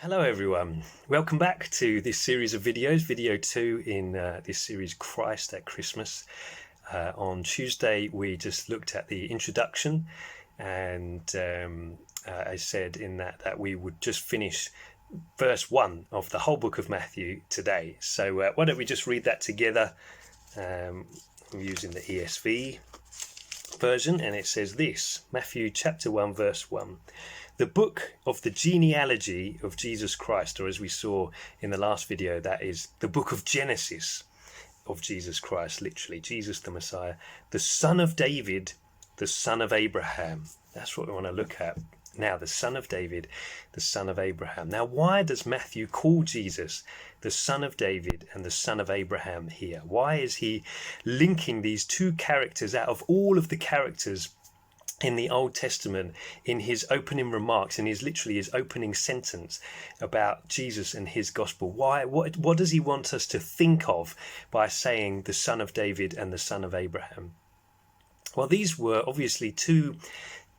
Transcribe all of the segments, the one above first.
Hello everyone, welcome back to this series of videos, video 2 in this series Christ at Christmas. On Tuesday we just looked at the introduction and I said in that we would just finish verse 1 of the whole book of Matthew today. So why don't we just read that together. I'm using the ESV version and it says this, Matthew chapter 1 verse 1. The book of the genealogy of Jesus Christ, or as we saw in the last video, that is the book of Genesis of Jesus Christ, literally, Jesus the Messiah, the son of David, the son of Abraham. That's what we want to look at now, the son of David, the son of Abraham. Now, why does Matthew call Jesus the son of David and the son of Abraham here? Why is he linking these two characters out of all of the characters in the Old Testament in his opening remarks, in his opening sentence about Jesus and his gospel? What does he want us to think of by saying the son of David and the son of Abraham? Well, these were obviously two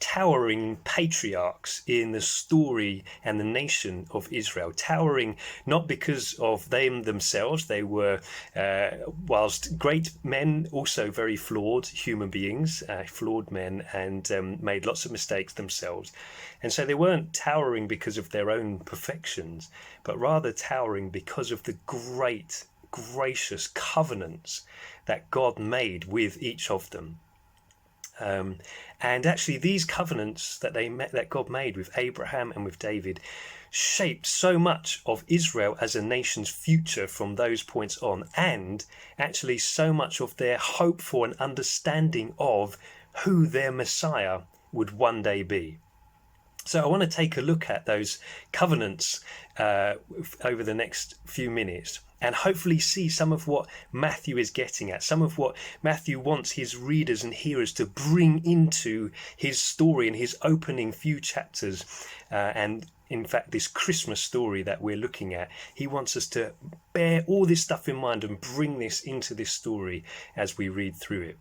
towering patriarchs in the story and the nation of Israel. Towering not because of them themselves, they were whilst great men, also very flawed human beings, flawed men, and made lots of mistakes themselves. And so they weren't towering because of their own perfections, but rather towering because of the great gracious covenants that God made with each of them. And actually these covenants that God made with Abraham and with David shaped so much of Israel as a nation's future from those points on, and actually so much of their hope for and understanding of who their Messiah would one day be. So I want to take a look at those covenants over the next few minutes and hopefully see some of what Matthew is getting at, some of what Matthew wants his readers and hearers to bring into his story in his opening few chapters. And in fact, this Christmas story that we're looking at, he wants us to bear all this stuff in mind and bring this into this story as we read through it.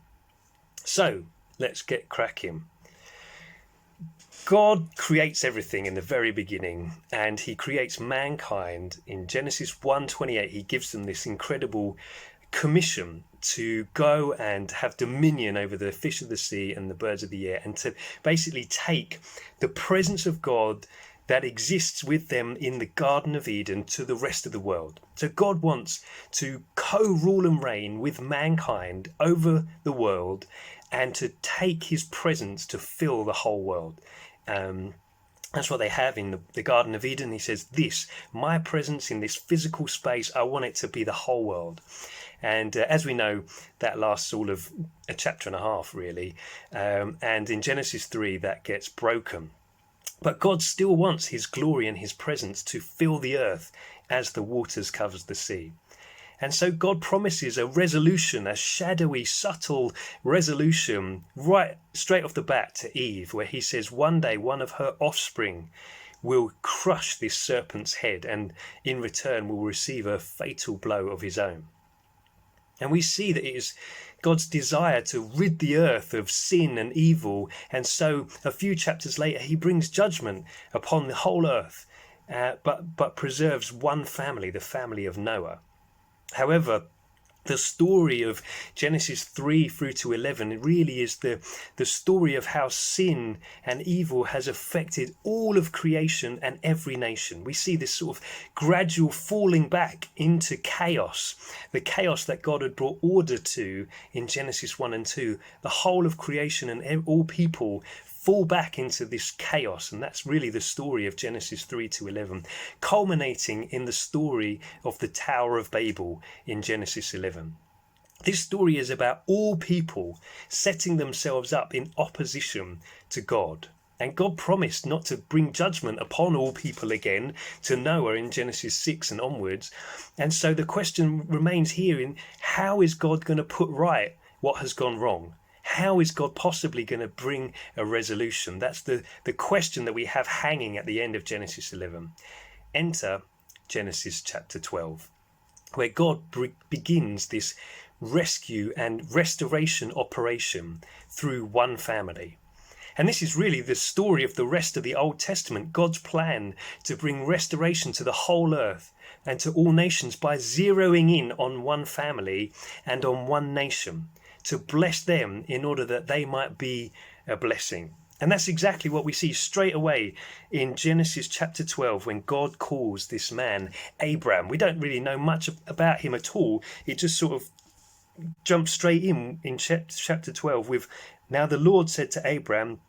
So let's get cracking. God creates everything in the very beginning, and he creates mankind. In Genesis 1:28, he gives them this incredible commission to go and have dominion over the fish of the sea and the birds of the air, and to basically take the presence of God that exists with them in the Garden of Eden to the rest of the world. So God wants to co-rule and reign with mankind over the world and to take his presence to fill the whole world. That's what they have in the Garden of Eden. He says, my presence in this physical space, I want it to be the whole world. And as we know, that lasts all of a chapter and a half, really. And in Genesis 3, that gets broken. But God still wants his glory and his presence to fill the earth as the waters covers the sea. And so God promises a resolution, a shadowy, subtle resolution, right straight off the bat to Eve, where he says one day one of her offspring will crush this serpent's head and in return will receive a fatal blow of his own. And we see that it is God's desire to rid the earth of sin and evil. And so a few chapters later, he brings judgment upon the whole earth, but preserves one family, the family of Noah. However, the story of Genesis 3 through to 11 really is the story of how sin and evil has affected all of creation and every nation. We see this sort of gradual falling back into chaos, the chaos that God had brought order to in Genesis 1 and 2. The whole of creation and all people fall back into this chaos, and that's really the story of Genesis 3 to 11, culminating in the story of the Tower of Babel in Genesis 11. This story is about all people setting themselves up in opposition to God. And God promised not to bring judgment upon all people again to Noah in Genesis 6 and onwards. And so the question remains here in how is God going to put right what has gone wrong? How is God possibly going to bring a resolution? That's the question that we have hanging at the end of Genesis 11. Enter Genesis chapter 12, where God begins this rescue and restoration operation through one family. And this is really the story of the rest of the Old Testament, God's plan to bring restoration to the whole earth and to all nations by zeroing in on one family and on one nation, to bless them in order that they might be a blessing. And that's exactly what we see straight away in Genesis chapter 12 when God calls this man Abram. We don't really know much about him at all. It just sort of jumps straight in chapter 12 with, "Now the Lord said to Abram,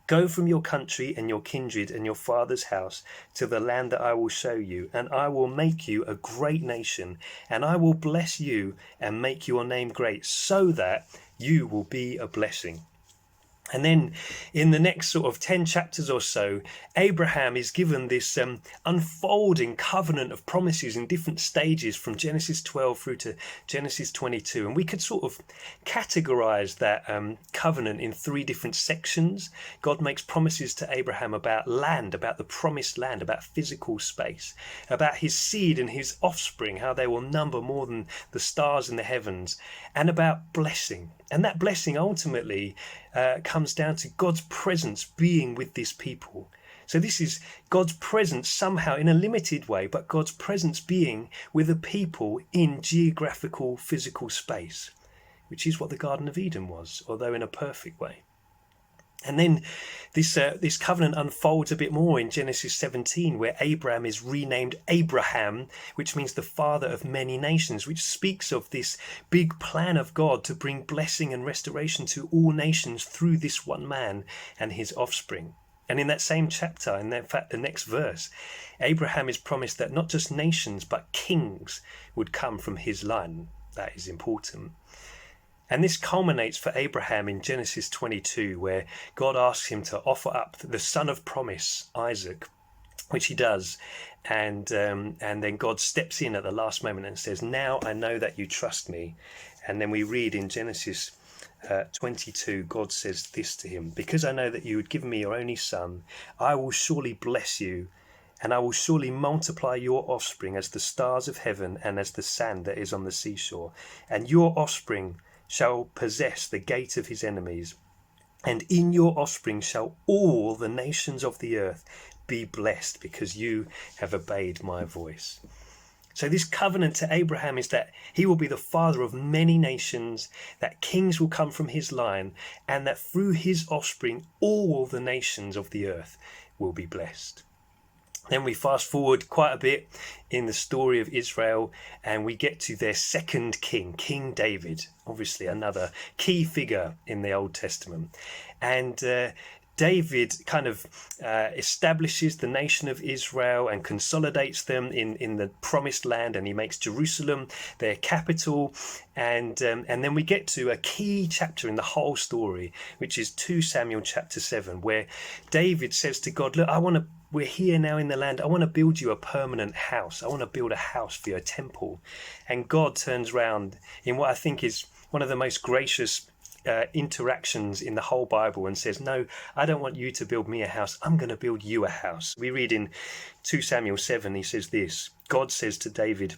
go from your country and your kindred and your father's house to the land that I will show you, and I will make you a great nation, and I will bless you and make your name great, so that you will be a blessing." And then in the next sort of 10 chapters or so, Abraham is given this unfolding covenant of promises in different stages from Genesis 12 through to Genesis 22. And we could sort of categorize that covenant in 3 different sections. God makes promises to Abraham about land, about the promised land, about physical space, about his seed and his offspring, how they will number more than the stars in the heavens, and about blessing. And that blessing ultimately comes down to God's presence being with this people. So this is God's presence somehow in a limited way, but God's presence being with a people in geographical, physical space, which is what the Garden of Eden was, although in a perfect way. And then this covenant unfolds a bit more in Genesis 17, where Abraham is renamed Abraham, which means the father of many nations, which speaks of this big plan of God to bring blessing and restoration to all nations through this one man and his offspring. And in that same chapter, and in fact the next verse, Abraham is promised that not just nations but kings would come from his line. That is important. And this culminates for Abraham in Genesis 22, where God asks him to offer up the son of promise, Isaac, which he does. And then God steps in at the last moment and says, "Now I know that you trust me." And then we read in Genesis 22, God says this to him, "Because I know that you would give me your only son, I will surely bless you, and I will surely multiply your offspring as the stars of heaven and as the sand that is on the seashore. And your offspring shall possess the gate of his enemies, and in your offspring shall all the nations of the earth be blessed, because you have obeyed my voice." So this covenant to Abraham is that he will be the father of many nations, that kings will come from his line, and that through his offspring all the nations of the earth will be blessed. Then we fast forward quite a bit in the story of Israel, and we get to their second king, King David, obviously another key figure in the Old Testament. And David kind of establishes the nation of Israel and consolidates them in the promised land, and he makes Jerusalem their capital. And then we get to a key chapter in the whole story, which is 2 Samuel chapter 7, where David says to God, "Look, we're here now in the land. I want to build you a permanent house. I want to build a house for you, a temple." And God turns around in what I think is one of the most gracious interactions in the whole Bible and says, "No, I don't want you to build me a house. I'm going to build you a house." We read in 2 Samuel 7, he says this, God says to David,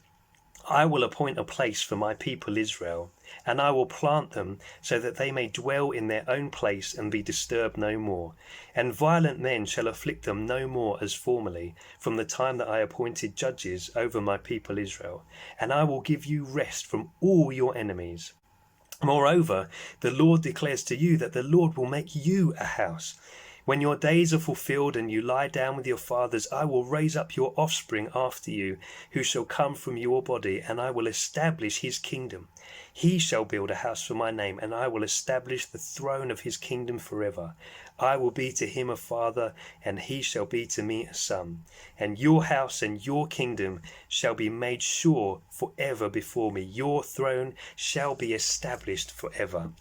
"I will appoint a place for my people Israel, and I will plant them so that they may dwell in their own place and be disturbed no more. And violent men shall afflict them no more as formerly, from the time that I appointed judges over my people Israel. And I will give you rest from all your enemies. Moreover, the Lord declares to you that the Lord will make you a house. When your days are fulfilled and you lie down with your fathers, I will raise up your offspring after you, who shall come from your body, and I will establish his kingdom. He shall build a house for my name, and I will establish the throne of his kingdom forever. I will be to him a father, and he shall be to me a son. And your house and your kingdom shall be made sure forever before me. Your throne shall be established forever."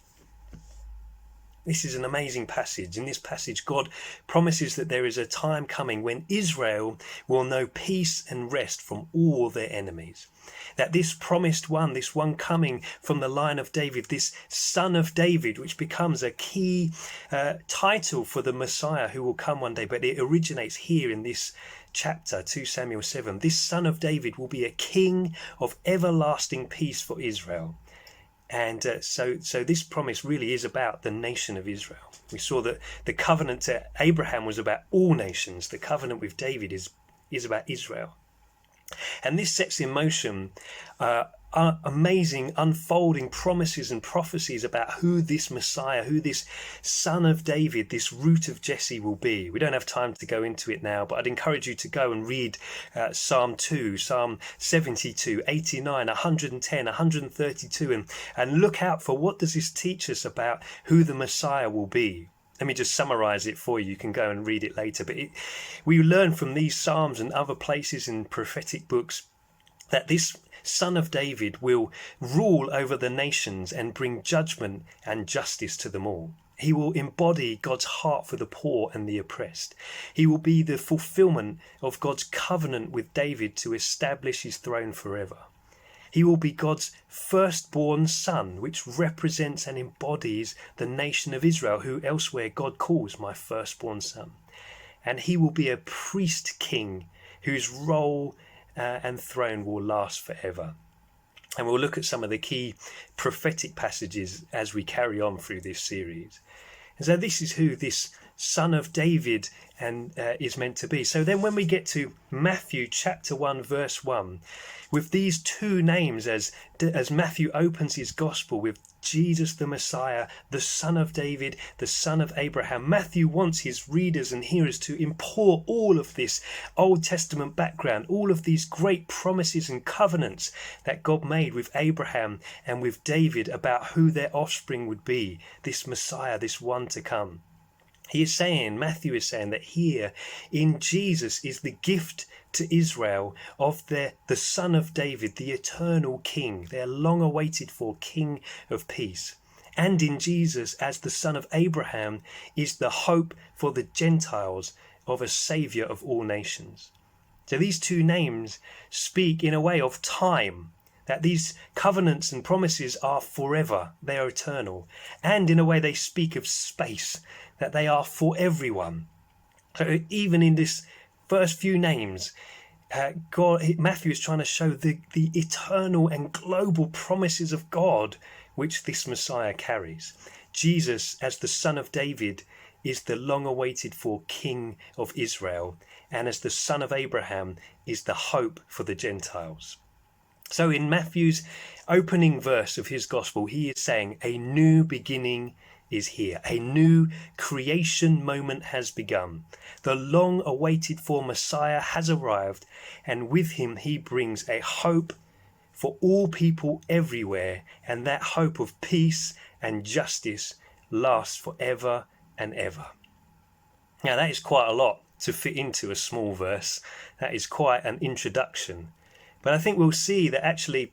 This is an amazing passage. In this passage, God promises that there is a time coming when Israel will know peace and rest from all their enemies. That this promised one, this one coming from the line of David, this son of David, which becomes a key title for the Messiah who will come one day, but it originates here in this chapter, 2 Samuel 7. This son of David will be a king of everlasting peace for Israel. And so this promise really is about the nation of Israel. We saw that the covenant to Abraham was about all nations. The covenant with David is about Israel. And this sets in motion amazing unfolding promises and prophecies about who this Messiah, who this son of David, this root of Jesse will be. We don't have time to go into it now, but I'd encourage you to go and read Psalm 2, Psalm 72, 89, 110, 132, and look out for what does this teach us about who the Messiah will be. Let me just summarize it for you. You can go and read it later. But we learn from these Psalms and other places in prophetic books that this Son of David will rule over the nations and bring judgment and justice to them all. He will embody God's heart for the poor and the oppressed. He will be the fulfillment of God's covenant with David to establish his throne forever. He will be God's firstborn son, which represents and embodies the nation of Israel, who elsewhere God calls my firstborn son. And he will be a priest king whose role and throne will last forever. And we'll look at some of the key prophetic passages as we carry on through this series. And so this is who this son of David is meant to be. So then when we get to Matthew chapter 1 verse 1, with these two names as Matthew opens his gospel with Jesus the Messiah, the son of David, the son of Abraham, Matthew wants his readers and hearers to import all of this Old Testament background, all of these great promises and covenants that God made with Abraham and with David about who their offspring would be, this Messiah, this one to come. Matthew is saying that here in Jesus is the gift to Israel of the son of David, the eternal king, their long awaited for king of peace. And in Jesus as the son of Abraham is the hope for the Gentiles of a saviour of all nations. So these two names speak in a way of time, that these covenants and promises are forever, they are eternal. And in a way they speak of space, that they are for everyone. So even in this first few names, Matthew is trying to show the eternal and global promises of God which this Messiah carries. Jesus, as the son of David, is the long awaited for King of Israel, and as the son of Abraham is the hope for the Gentiles. So in Matthew's opening verse of his gospel, he is saying a new beginning is here. A new creation moment has begun. The long awaited for Messiah has arrived, and with him he brings a hope for all people everywhere, and that hope of peace and justice lasts forever and ever. Now that is quite a lot to fit into a small verse. That is quite an introduction. But I think we'll see that actually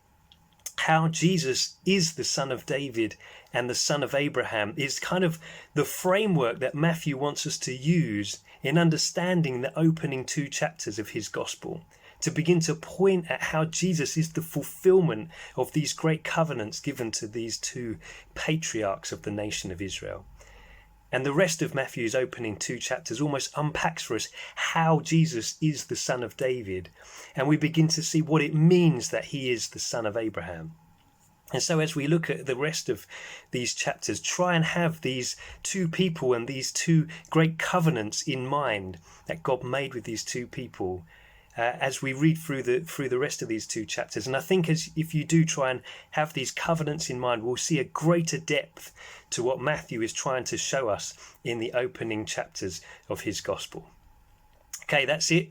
how Jesus is the son of David and the son of Abraham is kind of the framework that Matthew wants us to use in understanding the opening two chapters of his gospel, to begin to point at how Jesus is the fulfillment of these great covenants given to these two patriarchs of the nation of Israel. And the rest of Matthew's opening two chapters almost unpacks for us how Jesus is the son of David. And we begin to see what it means that he is the son of Abraham. And so as we look at the rest of these chapters, try and have these two people and these two great covenants in mind that God made with these two people as we read through the rest of these two chapters. And I think if you do try and have these covenants in mind, we'll see a greater depth to what Matthew is trying to show us in the opening chapters of his gospel. Okay, that's it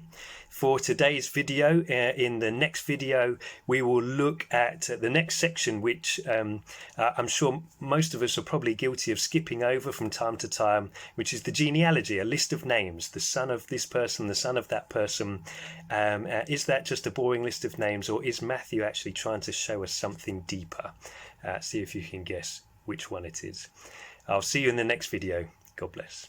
for today's video. In the next video, we will look at the next section, which I'm sure most of us are probably guilty of skipping over from time to time, which is the genealogy, a list of names, the son of this person, the son of that person. Is that just a boring list of names, or is Matthew actually trying to show us something deeper? See if you can guess which one it is. I'll see you in the next video. God bless.